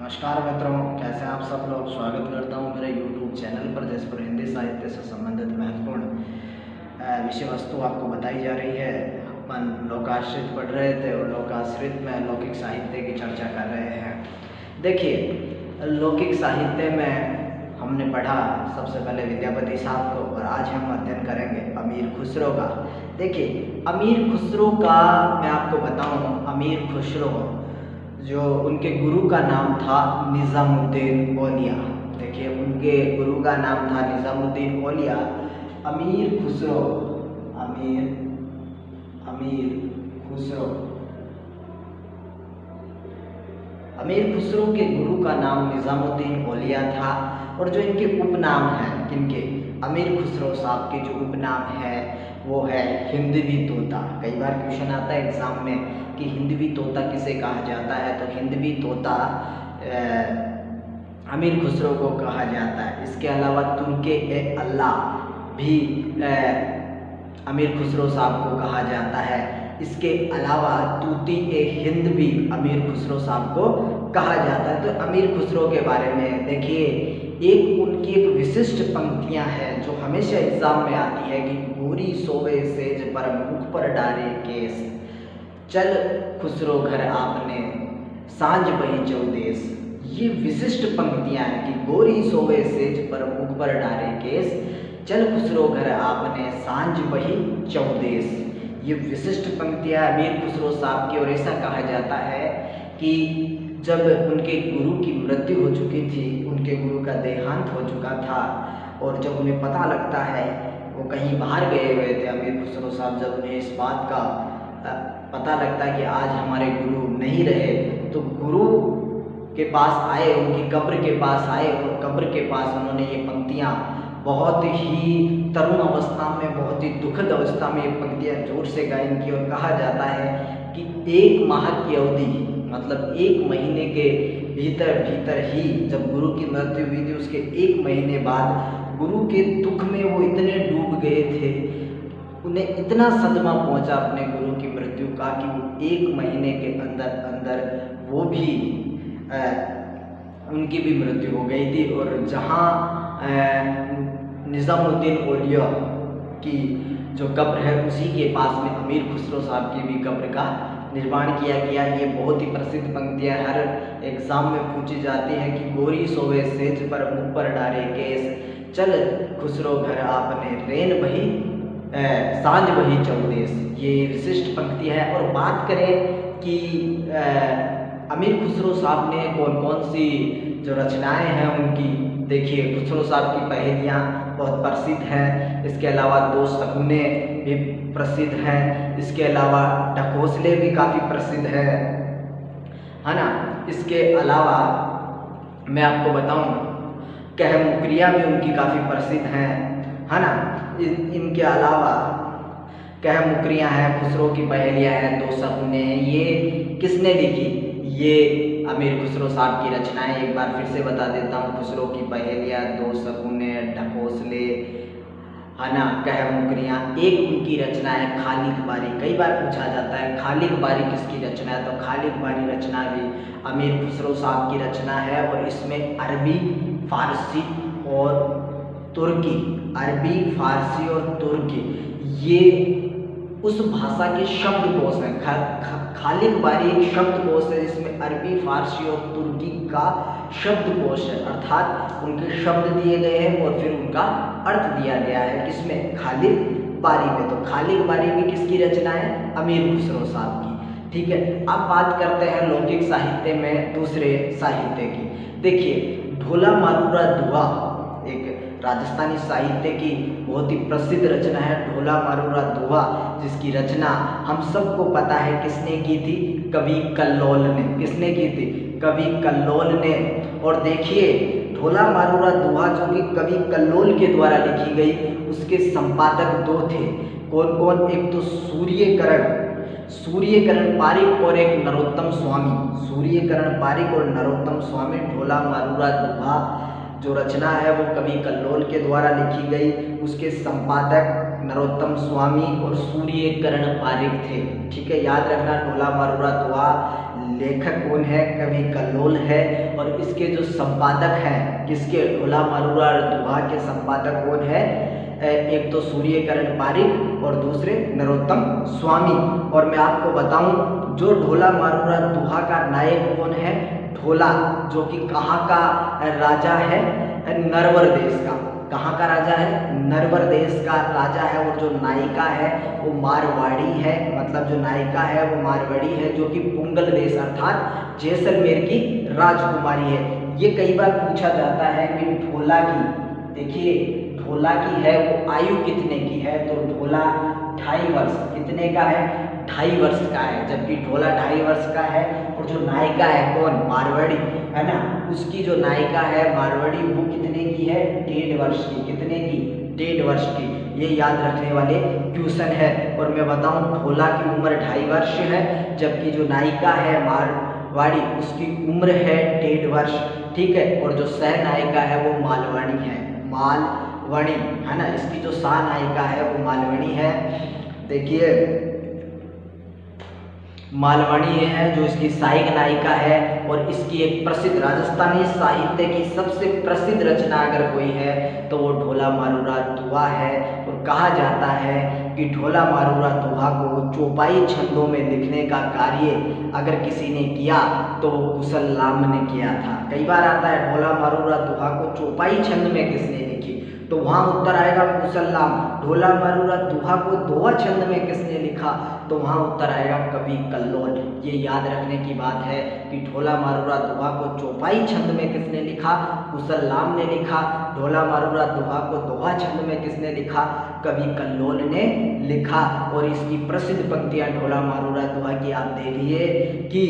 नमस्कार मित्रों, कैसे हैं आप सब लोग। स्वागत करता हूं मेरे YouTube चैनल पर, जिस पर हिंदी साहित्य से संबंधित महत्वपूर्ण विषय वस्तु आपको बताई जा रही है। अपन लोकाश्रित पढ़ रहे थे और लोकाश्रित में लौकिक साहित्य की चर्चा कर रहे हैं। देखिए, लौकिक साहित्य में हमने पढ़ा सबसे पहले विद्यापति साहब को, और आज हम अध्ययन करेंगे अमीर खुसरो का। देखिए, अमीर खुसरो का मैं आपको बताऊँ, अमीर खुसरो जो उनके गुरु का नाम था निज़ामुद्दीन औलिया। देखिए, उनके गुरु का नाम था निज़ामुद्दीन औलिया। अमीर खुसरो, अमीर अमीर खुसरो अमीर खुसरो के गुरु का नाम निज़ामुद्दीन औलिया था। और जो इनके उपनाम हैं, किनके, अमीर खुसरो साहब के जो उपनाम है वो है हिंदवी तोता। कई बार क्वेश्चन आता है एग्जाम में कि हिंदवी तोता किसे कहा जाता है, तो हिंदवी तोता अमीर खुसरो को कहा जाता है। इसके अलावा तुर्के ए अल्लाह भी अमीर खुसरो साहब को कहा जाता है। इसके अलावा तूती ए हिंद भी अमीर खुसरो साहब को कहा जाता है। तो अमीर खुसरो के बारे में देखिए, उनकी एक विशिष्ट पंक्तियां हैं जो हमेशा एग्जाम में आती है कि गोरी सोवे सेज पर मुख पर डारे केस, चल खुसरो घर आपने सांझ बही चौदेस। ये विशिष्ट पंक्तियां हैं कि गोरी सोवे सेज पर मुख पर डारे केस, चल खुसरो घर आपने सांझ बही चौदेस। ये विशिष्ट पंक्तियां अमीर खुसरो साहब की। और ऐसा कहा जाता है कि जब उनके गुरु की मृत्यु हो चुकी थी, उनके गुरु का देहांत हो चुका था, और जब उन्हें पता लगता है, वो कहीं बाहर गए हुए थे अमीर खुसरो साहब, जब उन्हें इस बात का पता लगता है कि आज हमारे गुरु नहीं रहे, तो गुरु के पास आए, उनकी कब्र के पास आए, और कब्र के पास उन्होंने ये पंक्तियाँ बहुत ही तरुण अवस्था में, बहुत ही दुखद अवस्था में ये पंक्तियाँ जोर से गायन की। और कहा जाता है कि 1 माह की अवधि, मतलब 1 महीने के भीतर ही जब गुरु की मृत्यु हुई थी, उसके 1 महीने बाद गुरु के दुख में वो इतने डूब गए थे, उन्हें इतना सदमा पहुंचा अपने गुरु की मृत्यु का कि वो 1 महीने के अंदर वो भी उनकी भी मृत्यु हो गई थी। और जहाँ निज़ामुद्दीन औलिया की जो कब्र है, उसी के पास में अमीर खुसरो साहब की भी कब्र का निर्माण किया गया। ये बहुत ही प्रसिद्ध पंक्तियाँ हर एग्जाम में पूछी जाती हैं कि गोरी सोवे सेज पर मुँह पर डारे केस, चल खुसरो घर आपने रेन बही सांझ बही चौदेस। ये विशिष्ट पंक्ति है। और बात करें कि अमीर खुसरो साहब ने कौन कौन सी जो रचनाएं हैं उनकी, देखिए, खुसरो साहब की पहेलियाँ बहुत प्रसिद्ध हैं। इसके अलावा 2 शगुने भी प्रसिद्ध हैं। इसके अलावा ढकोसले भी काफ़ी प्रसिद्ध है ना। इसके अलावा मैं आपको बताऊं, कह मुकरिया भी उनकी काफ़ी प्रसिद्ध हैं, है ना। इनके अलावा कह मुकरिया हैं, खुसरो की पहेलियाँ हैं, 2 शगुने हैं। ये किसने लिखी? ये अमीर खुसरो साहब की रचनाएं। एक बार फिर से बता देता हूँ, खुसरो की पहेलियाँ, 2 शगुने, ढकोसले, है ना, कह मुकरियाँ। एक उनकी रचना है खालिक बारी। कई बार पूछा जाता है खालिक बारी किसकी रचना है, तो खालिक बारी रचना भी अमीर खुसरो साहब की रचना है। और इसमें अरबी, फारसी और तुर्की, अरबी, फारसी और तुर्की, ये उस भाषा के शब्दकोश हैं। खालिक बारी एक शब्दकोश है जिसमें अरबी, फारसी और तुर्की का शब्दकोश है, अर्थात उनके शब्द दिए गए हैं और फिर उनका अर्थ दिया गया है किसमें, खालिक बारी में। तो खालिक बारी में किसकी रचना है? अमीर खुसरो साहब की। ठीक है, अब बात करते हैं लौकिक साहित्य में दूसरे साहित्य की। देखिए, ढोला मारूरा दुआ एक राजस्थानी साहित्य की बहुत ही प्रसिद्ध रचना है, ढोला मारूरा दुआ, जिसकी रचना हम सबको पता है किसने की थी, कवि कल्लोल ने। किसने की थी? कवि कल्लोल ने। और देखिए, ढोला मारूरा दुआ जो कि कवि कल्लोल के द्वारा लिखी गई, उसके संपादक 2 थे। कौन कौन? एक तो सूर्यकरण पारिक और एक नरोत्तम स्वामी। सूर्यकरण पारिक और नरोत्तम स्वामी। ढोला मारूरा दुआ जो रचना है वो कवि कल्लोल के द्वारा लिखी गई, उसके संपादक नरोत्तम स्वामी और सूर्यकरण पारिक थे। ठीक है, याद रखना, ढोला मारूरा दुआ लेखक कौन है, कवि कल्लोल है। और इसके जो संपादक हैं, किसके, ढोला मारूरा दोहा के संपादक कौन है, एक तो सूर्यकरण पारिक और दूसरे नरोत्तम स्वामी। और मैं आपको बताऊं, जो ढोला मारूरा दोहा का नायक कौन है, ढोला, जो कि कहाँ का राजा है, नरवर देश का। कहाँ का राजा है, नरवर देश का राजा है। और जो नायिका है वो मारवाड़ी है, मतलब जो नायिका है वो मारवाड़ी है, जो कि पुंगल देश अर्थात जैसलमेर की राजकुमारी है। ये कई बार पूछा जाता है कि ढोला की, देखिए ढोला की है वो आयु कितने की है, तो ढोला 2.5 वर्ष, कितने का है, 2.5 वर्ष का है। जबकि ढोला 2.5 वर्ष का है। और जो नायिका है कौन, मारवाड़ी है ना, उसकी जो नायिका है मारवाड़ी वो कितने की है, 1.5 वर्ष की। कितने की, 1.5 वर्ष की। ये याद रखने वाले क्वेश्चन है। और मैं बताऊं, ढोला की उम्र 2.5 वर्ष है, जबकि जो नायिका है मारवाड़ी उसकी उम्र है 1.5 वर्ष, ठीक है। और जो सह नायिका है वो मालवणी है, मालवणी है ना, इसकी जो सह नायिका है वो मालवणी है। देखिए मालवणी है जो इसकी सहायक नायिका है। और इसकी एक प्रसिद्ध राजस्थानी साहित्य की सबसे प्रसिद्ध रचना अगर कोई है तो वो ढोला मारूरा दोहा है। और कहा जाता है कि ढोला मारूरा दोहा को चौपाई छंदों में लिखने का कार्य अगर किसी ने किया तो वो कुशल लाम ने किया था। कई बार आता है ढोला मारूरा दोहा को चौपाई छंद में किसने लिखी, तो वहाँ उत्तर आएगा कुशल लाम। ढोला मारूरा दोहा को दोहा छंद में किसने लिखा, तो वहाँ उत्तर आएगा कवि कल्लोल। ये याद रखने की बात है कि ढोला मारूरा दोहा को चौपाई छंद में किसने लिखा, कुशल लाम ने लिखा। ढोला मारूरा दोहा को दोहा छंद में किसने लिखा, कवि कल्लोल ने लिखा। और इसकी प्रसिद्ध पंक्तियाँ ढोला मारूरा दोहा की आप देखिए कि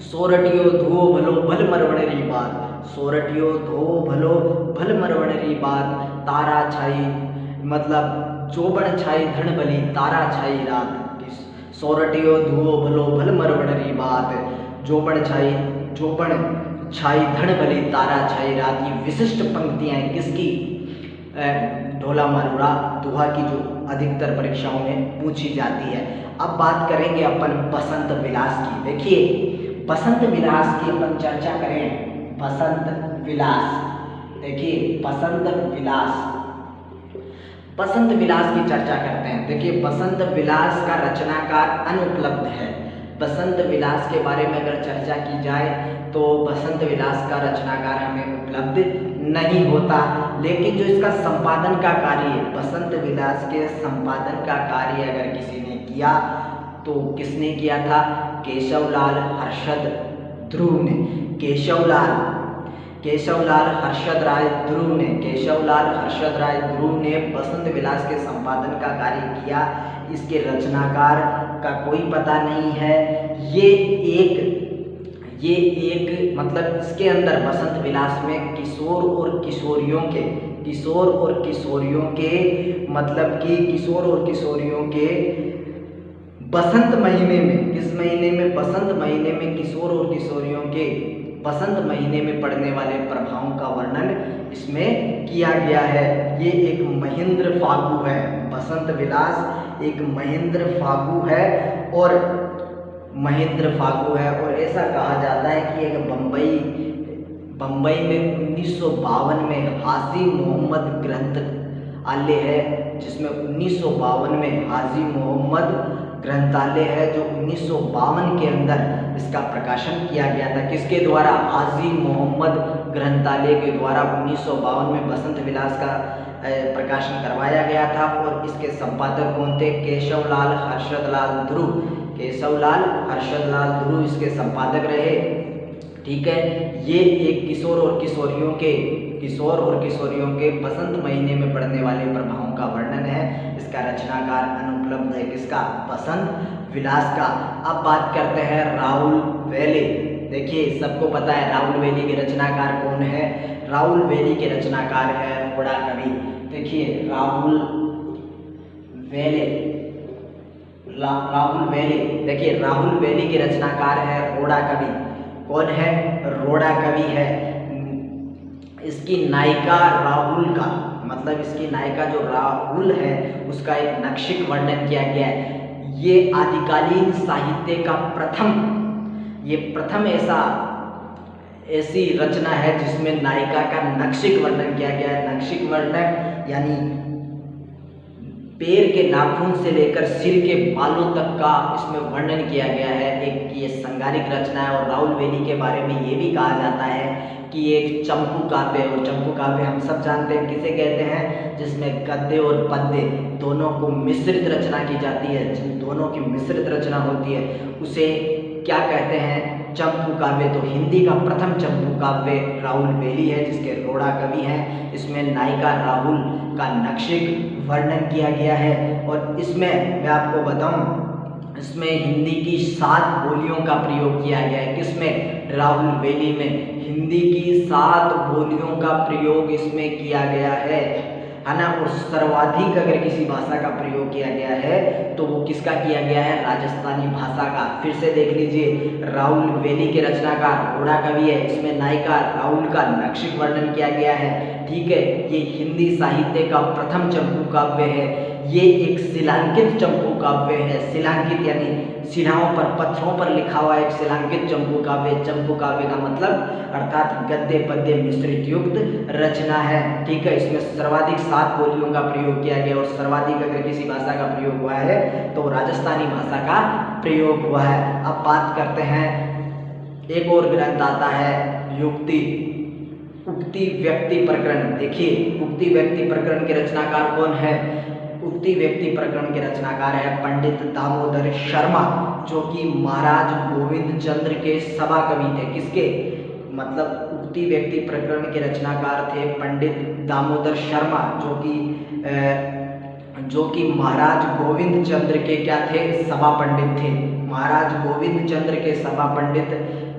सोरठियो धो भलो भल मरवणरी बात, सोरठियो धो भलो भल मरवणरी बात, तारा छाई, मतलब चौबन छाई धन भली तारा छाई रात। सोरठियो धो भलो भल मरवणरी बात, चौबन छाई धन भली तारा छाई रात। ये विशिष्ट पंक्तियां किसकी, ढोला मारूरा दोहा की, जो अधिकतर परीक्षाओं में पूछी जाती है। अब बात करेंगे अपन बसंत विलास की। देखिए बसंत विलास की अपन चर्चा करें, बसंत विलास, देखिए बसंत विलास की चर्चा करते हैं। देखिए बसंत विलास का रचनाकार अनुपलब्ध है। बसंत विलास के बारे में अगर चर्चा की जाए तो बसंत विलास का रचनाकार हमें उपलब्ध नहीं होता। लेकिन जो इसका संपादन का कार्य, बसंत विलास के संपादन का कार्य अगर किसी ने किया तो किसने किया था, केशवलाल हर्षद ध्रुव ने। केशवलाल हर्षद राय ध्रुव ने बसंत विलास के संपादन का कार्य किया। इसके रचनाकार का कोई पता नहीं है। ये एक मतलब इसके अंदर बसंत विलास में किशोर और किशोरियों के बसंत महीने में, किस महीने में, बसंत महीने में किशोर और किशोरियों के बसंत महीने में पड़ने वाले प्रभावों का वर्णन इसमें किया गया है। ये एक महेंद्र फागु है, बसंत विलास एक महेंद्र फागु है। और ऐसा कहा जाता है कि एक बम्बई में 1952 में हाजी मोहम्मद ग्रंथालय है, जिसमें 1952 में हाजी मोहम्मद ग्रंथालय है, जो 1952 के अंदर इसका प्रकाशन किया गया था। किसके द्वारा, हाजी मोहम्मद ग्रंथालय के द्वारा 1952 में बसंत विलास का प्रकाशन करवाया गया था। और इसके संपादक कौन थे, केशवलाल हर्षदलाल ध्रुव इसके संपादक रहे। ठीक है, ये एक किशोर और किशोरियों के बसंत महीने में पड़ने वाले प्रभावों का वर्णन है। इसका रचनाकार अनुपलब्ध है, किसका, बसंत विलास का। अब बात करते हैं राहुल वेले। देखिए सबको पता है राहुल वेली के रचनाकार कौन है, राहुल वेली के रचनाकार है रोड़ा कवि। देखिए राहुल वेली के रचनाकार है रोड़ा कवि। कौन है, रोड़ा कवि है। इसकी नायिका राहुल का, मतलब इसकी नायिका जो राहुल है उसका एक नक्षिक वर्णन किया गया है। ये आदिकालीन साहित्य का प्रथम ये प्रथम ऐसी रचना है जिसमें नायिका का नक्शिक वर्णन किया गया है। नक्शिक वर्णन यानी पैर के नाखून से लेकर सिर के बालों तक का इसमें वर्णन किया गया है। एक ये संगारिक रचना है। और राहुल वेली के बारे में ये भी कहा जाता है कि ये एक चंपू काव्य है। और चंपू काव्य हम सब जानते हैं किसे कहते हैं, जिसमें गद्य और पद्य दोनों को मिश्रित रचना की जाती है। जिन दोनों की मिश्रित रचना होती है उसे क्या कहते हैं, चंपू काव्य। तो हिंदी का प्रथम चंपू काव्य राहुल वेली है, जिसके रोड़ा कवि हैं। इसमें नायिका राहुल का नक्शिक वर्णन किया गया है। और इसमें मैं आपको बताऊं, इसमें हिंदी की 7 बोलियों का प्रयोग किया गया है। किसमें, राहुल वेली में हिंदी की 7 बोलियों का प्रयोग इसमें किया गया है ना। और सर्वाधिक अगर किसी भाषा का प्रयोग किया गया है तो वो किसका किया गया है, राजस्थानी भाषा का। फिर से देख लीजिए, राहुल वेली के रचनाकार रोड़ा कवि है। इसमें नायिका राहुल का नक्शिक वर्णन किया गया है। ठीक है, ये हिंदी साहित्य का प्रथम चंपू काव्य है। ये एक शिलांकित चंपू काव्य है। शिलांकित यानी शिलाओं पर, पत्थरों पर लिखा हुआ एक शिलांकित चंपू काव्य। चंपू काव्य का मतलब अर्थात गद्य पद्य मिश्रित युक्त रचना है। ठीक है, इसमें सर्वाधिक 7 बोलियों का प्रयोग किया गया। और सर्वाधिक अगर किसी भाषा का प्रयोग हुआ है तो राजस्थानी भाषा का प्रयोग हुआ है। अब बात करते हैं, एक और ग्रंथ आता है युक्ति उक्ति व्यक्ति प्रकरण। देखिए, उक्ति व्यक्ति प्रकरण के रचनाकार कौन है, उक्ति व्यक्ति प्रकरण के रचनाकार है पंडित दामोदर शर्मा, जो कि महाराज गोविंद चंद्र के सभा कवि थे। किसके, मतलब उक्ति व्यक्ति प्रकरण के रचनाकार थे पंडित दामोदर शर्मा, जो कि महाराज गोविंद चंद्र के क्या थे, सभा पंडित थे। महाराज गोविंद चंद्र के सभा पंडित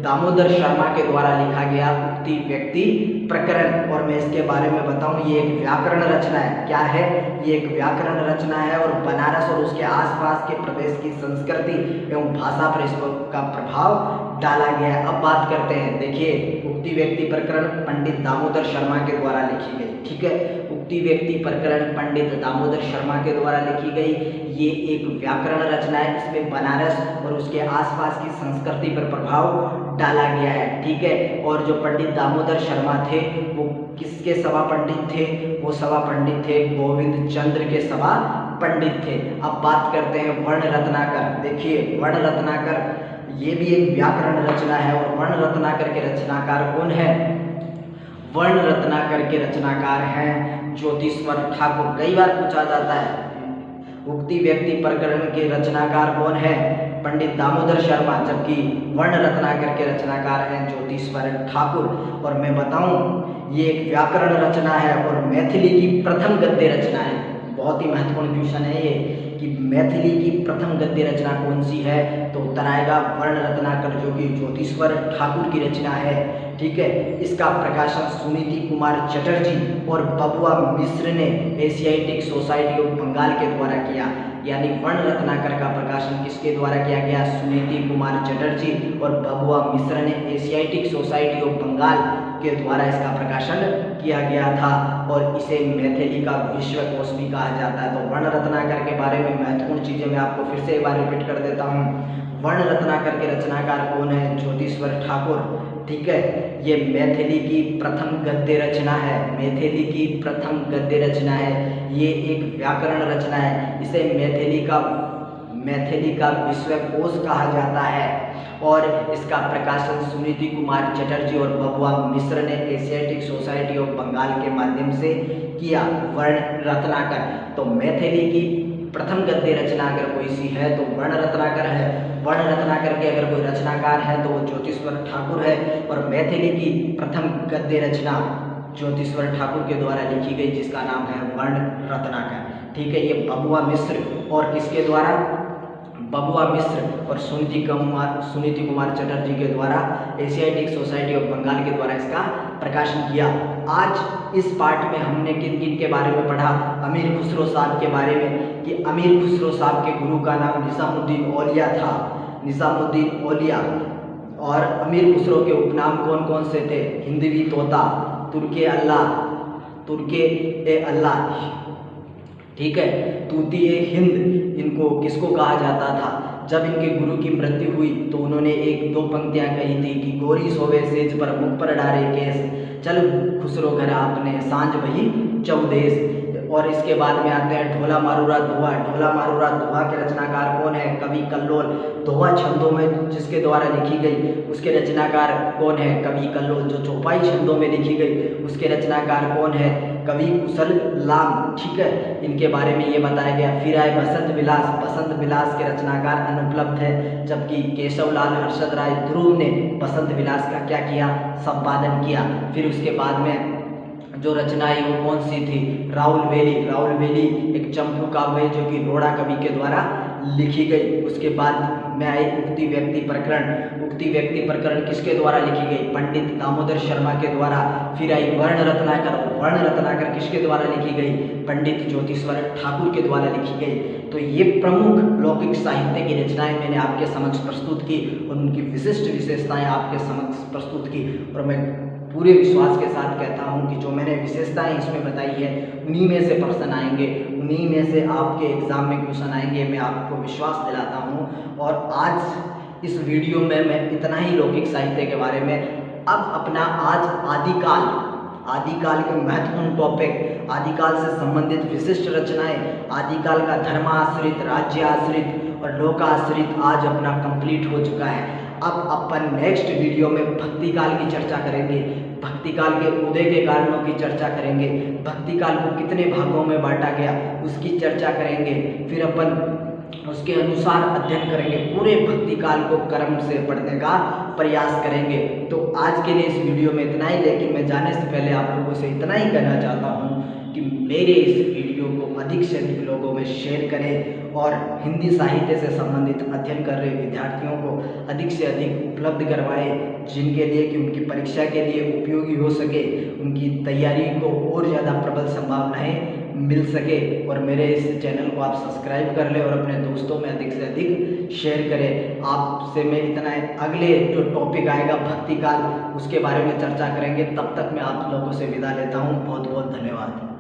दामोदर शर्मा के द्वारा लिखा गया उक्ति व्यक्ति प्रकरण। और मैं इसके बारे में बताऊं, ये एक व्याकरण रचना है। क्या है, ये एक व्याकरण रचना है। और बनारस और उसके आसपास के प्रदेश की संस्कृति एवं भाषा पर इसका प्रभाव डाला गया है। अब बात करते हैं, देखिए, उक्ति व्यक्ति प्रकरण पंडित दामोदर शर्मा के द्वारा लिखी गई। ठीक है, उक्ति व्यक्ति प्रकरण पंडित दामोदर शर्मा के द्वारा लिखी गई। ये एक व्याकरण रचना है। इसमें बनारस और उसके आसपास की संस्कृति पर प्रभाव डाला गया है। ठीक है, और जो पंडित दामोदर शर्मा थे वो किसके सभा पंडित थे, वो सभा पंडित थे गोविंद चंद्र के सभा पंडित थे। अब बात करते हैं वर्ण रत्नाकर। देखिए, वर्ण रत्नाकर ये भी एक व्याकरण रचना है। और वर्ण रत्नाकर के रचनाकार कौन है, वर्ण रत्नाकर के रचनाकार हैं ज्योतिश्वर ठाकुर। कई बार पूछा जाता है उक्ति व्यक्ति प्रकरण के रचनाकार कौन है, पंडित दामोदर शर्मा, जबकि वर्ण रत्नाकर के रचनाकार हैं ज्योतिश्वर ठाकुर। और मैं बताऊं, ये एक व्याकरण रचना है और मैथिली की प्रथम गद्य रचना है। बहुत ही महत्वपूर्ण क्वेश्चन है ये कि मैथिली की प्रथम गद्य रचना कौन सी है, तो उत्तर आएगा वर्ण रत्नाकर, जो कि ज्योतिश्वर ठाकुर की रचना है। ठीक है, इसका प्रकाशन सुनीति कुमार चटर्जी और बबुआ मिश्र ने एशियाटिक सोसाइटी ऑफ बंगाल के द्वारा किया। यानी वर्ण रत्नाकर का प्रकाशन किसके द्वारा किया गया, सुनीति कुमार चटर्जी और बबुआ मिश्र ने एशियाटिक सोसाइटी ऑफ बंगाल के द्वारा इसका प्रकाशन किया गया था। और इसे मैथिली का विश्वकोश भी कहा जाता है। तो वर्ण रत्नाकर के बारे में महत्वपूर्ण चीज़ें मैं आपको फिर से एक बार रिपीट कर देता हूँ। वर्ण रत्नाकर के रचनाकार कौन है, ज्योतिश्वर ठाकुर। ठीक है, ये मैथिली की प्रथम गद्य रचना है। मैथिली की प्रथम गद्य रचना है। ये एक व्याकरण रचना है। इसे मैथिली का विश्वकोश कहा जाता है। और इसका प्रकाशन सुनीति कुमार चटर्जी और बबुआ मिश्र ने एशियाटिक सोसाइटी ऑफ बंगाल के माध्यम से किया। वर्ण रत्नाकर, तो मैथिली की प्रथम गद्य रचना अगर कोई सी है तो वर्ण रत्नाकर है। वर्ण रत्नाकर के अगर कोई रचनाकार है तो वो ज्योतिश्वर ठाकुर है। और मैथिली की प्रथम गद्य रचना ज्योतिश्वर ठाकुर के द्वारा लिखी गई, जिसका नाम है वर्ण रत्नाकर। ठीक है, ये बबुआ मिश्र और किसके द्वारा, बबुआ मिश्र और सुनीति कुमार चटर्जी के द्वारा एशियाटिक सोसाइटी ऑफ बंगाल के द्वारा इसका प्रकाशन किया। आज इस पार्ट में हमने किन किन के बारे में पढ़ा, अमीर खुसरो साहब के बारे में कि अमीर खुसरो साहब के गुरु का नाम निजामुद्दीन औलिया था, निजामुद्दीन औलिया। और अमीर खुसरो के उपनाम कौन कौन से थे, हिंदवी तोता, तुर्के अल्लाह। ठीक है, तूती ए हिंद इनको किसको कहा जाता था, जब इनके गुरु की मृत्यु हुई तो उन्होंने एक दो पंक्तियां कही थी कि गोरी सोवे सेज पर मुख पर डारे केस, चल खुसरो घर आपने सांझ वही चौदेश। और इसके बाद में आते हैं ढोला मारूरा दोहा। ढोला मारूरा दोहा के रचनाकार कौन है? कवि कल्लोल। दोहा छंदों में जिसके द्वारा लिखी गई उसके रचनाकार कौन है? कवि कल्लोल। जो चौपाई छंदों में लिखी गई उसके रचनाकार कौन है? कवि कुशल लाम। ठीक है, इनके बारे में ये बताया गया। फिर आए बसंत विलास। बसंत विलास के रचनाकार अनुपलब्ध है, जबकि केशवलाल हर्षद राय ध्रुव ने बसंत विलास का क्या किया? संपादन किया। फिर उसके बाद में जो रचना है वो कौन सी थी? राहुल वेली। राहुल वेली एक चंपू काव्य है जो कि रोड़ा कवि के द्वारा लिखी गई। उसके बाद में आई उक्ति व्यक्ति प्रकरण। उक्ति व्यक्ति प्रकरण किसके द्वारा लिखी गई? पंडित दामोदर शर्मा के द्वारा। फिर आई वर्ण रत्नाकर। वर्ण रत्नाकर किसके द्वारा लिखी गई? पंडित ज्योतिश्वर ठाकुर के द्वारा लिखी गई। तो ये प्रमुख लौकिक साहित्य की रचनाएं मैंने आपके समक्ष प्रस्तुत की और उनकी विशिष्ट विशेषताएं आपके समक्ष प्रस्तुत की। और मैं पूरे विश्वास के साथ कहता हूं कि जो मैंने विशेषताएं इसमें बताई है उन्हीं में से प्रश्न आएंगे, उन्हीं में से आपके एग्जाम में क्वेश्चन आएंगे, मैं आपको विश्वास दिलाता हूं। और आज इस वीडियो में मैं इतना ही लौकिक साहित्य के बारे में। अब अपना आज आदिकाल के महत्वपूर्ण टॉपिक, आदिकाल से संबंधित विशिष्ट रचनाएं, आदिकाल का धर्माश्रित, राज्य आश्रित और लोकाश्रित आज अपना कंप्लीट हो चुका है। अब अपन नेक्स्ट वीडियो में भक्ति काल की चर्चा करेंगे, भक्ति काल के उदय के कारणों की चर्चा करेंगे, भक्ति काल को कितने भागों में बांटा गया उसकी चर्चा करेंगे, फिर अपन उसके अनुसार अध्ययन करेंगे, पूरे भक्ति काल को क्रम से पढ़ने का प्रयास करेंगे। तो आज के लिए इस वीडियो में इतना ही, लेकिन मैं जाने से पहले आप लोगों से इतना ही कहना चाहता हूँ कि मेरे इस वीडियो को अधिक से अधिक लोगों में शेयर करें और हिंदी साहित्य से संबंधित अध्ययन कर रहे विद्यार्थियों को अधिक से अधिक उपलब्ध करवाएं, जिनके लिए कि उनकी परीक्षा के लिए उपयोगी हो सके, उनकी तैयारी को और ज़्यादा प्रबल संभावनाएं मिल सके। और मेरे इस चैनल को आप सब्सक्राइब कर लें और अपने दोस्तों में अधिक से अधिक शेयर करें। आपसे मैं इतना अगले जो टॉपिक आएगा भक्ति काल उसके बारे में चर्चा करेंगे। तब तक मैं आप लोगों से विदा लेता हूँ। बहुत बहुत धन्यवाद।